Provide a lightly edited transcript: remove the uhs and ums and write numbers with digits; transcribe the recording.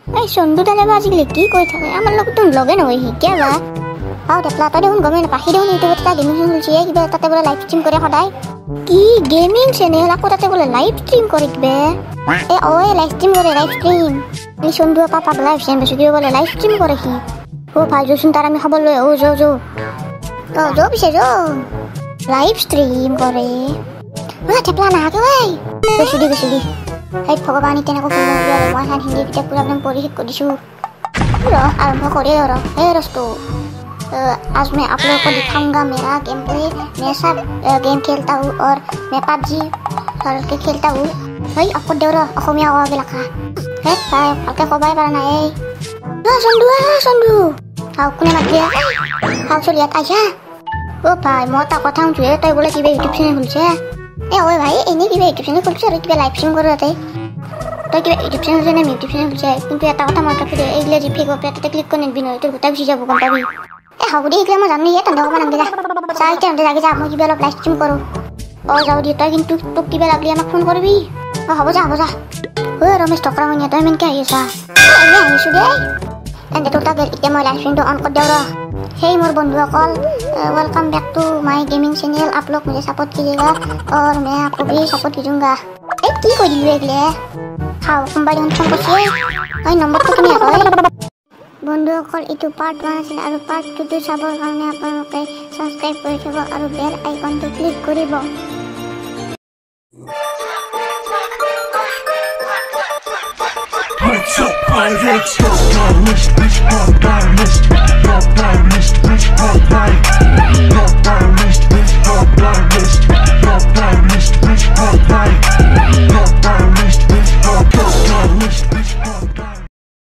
এই চন্দুদালে আজিকালি কি কৈ থাকে আমাৰ লগতো লগে নহয় শিকিয়া বা আও দেখলা তই দেখোন গমে নাপাহি দেখোন ইউটিউবত এটা গেমিং চেনেল খুলিছে কিবা তাতে বোলে লাইভ ষ্ট্ৰীম কৰে সদায় কি গেমিং চেনেল আকৌ তাতে বোলে লাইভ ষ্ট্ৰীম কৰে কিবা ওই লাইভ ষ্ট্ৰীম কৰে লাইভ ষ্ট্ৰীম এই চন্দু পাপা লাইভ ষ্ট্ৰীম বেছি কিবা বোলে লাইভ ষ্ট্ৰীম কৰে কি ও ভাই যোচোন তাৰ আমি খবৰ লৈ যো পিছে যো লাইভ ষ্ট্ৰীম কৰে ঠেপলা নাহাকে ঐ বেছি দি সেই ভগৱানী তেনেকৈ ফুৰিব মই হিন্দী কিতাপ পুৰা একদম পঢ়ি শেষ কৰি দিছোঁ आरंभ करिए और हे दोस्तों आज मैं आप लोगों को दिखाऊंगा मेरा गेम प्ले मैं सब गेम खेलता हूँ और मैं पबजी के खेलता हूँ भाई आपको देवर अखमिया आगे लखा हे भाई आपके खबर पर ना है संडू हाउ कोने मत गया हाउ चलिए आजा ओ भाई मोटा कथा हूँ तुझे तो बोले कि वे यूट्यूब चैनल खुलছে ए ओए भाई इन्हीं की वे यूट्यूब चैनल खुलছে और कि लाइव स्ट्रीम कर रहे थे তই কিবা ইউটিউব চেনেল যে নেম ইউটিউব চেনেল খুলিছে কিন্তু এটা কথা মনত ৰাখি দে এইগিলা যি ফেক অপে তাতে ক্লিক কৰি নিবি নহয় তোৰ গোটাই গুচি যাব গম পাবি হ'ব দে এইগিলা মই জানো ইয়ে তহঁতে অকণমান নামগে যা চা এতিয়া তহঁতে লাগি যা মই কিবা অলপ লাইভ ষ্ট্ৰীম কৰোঁ যাওঁ দি তই কিন্তু তোক কিবা লাগলি আমাক ফোন কৰিবি হ'ব যা ৰমেশ টকৰামণিয়া তই ইমানকৈ আহি আছা এনেই আহিছোঁ দেই তেন্তে তোৰ তাক এতিয়া মই লাইভ ষ্ট্ৰীমটো অন কৰি দিওঁ ৰ সেই মোৰ বন্ধুসকল welcome back to my gaming channel आप लोग मुझे सपोर्ट कीजिएगा और मैं आपको भी सपोर्ट कीजूंगा কি কৈ দিলোঁ এইগিলে খাওঁ কোনোবাই দেখোন ফোন কৰিছে এই নম্বৰটো তুমি আকৌ বন্ধুসকল এইটো পাৰ্ট 1 আছিল আৰু পাৰ্ট 2 চাবৰ কাৰণে আপোনালোকে ছাবস্ক্ৰাইব কৰি থব আৰু বেল আইকনটো ক্লিক কৰিব Pirates,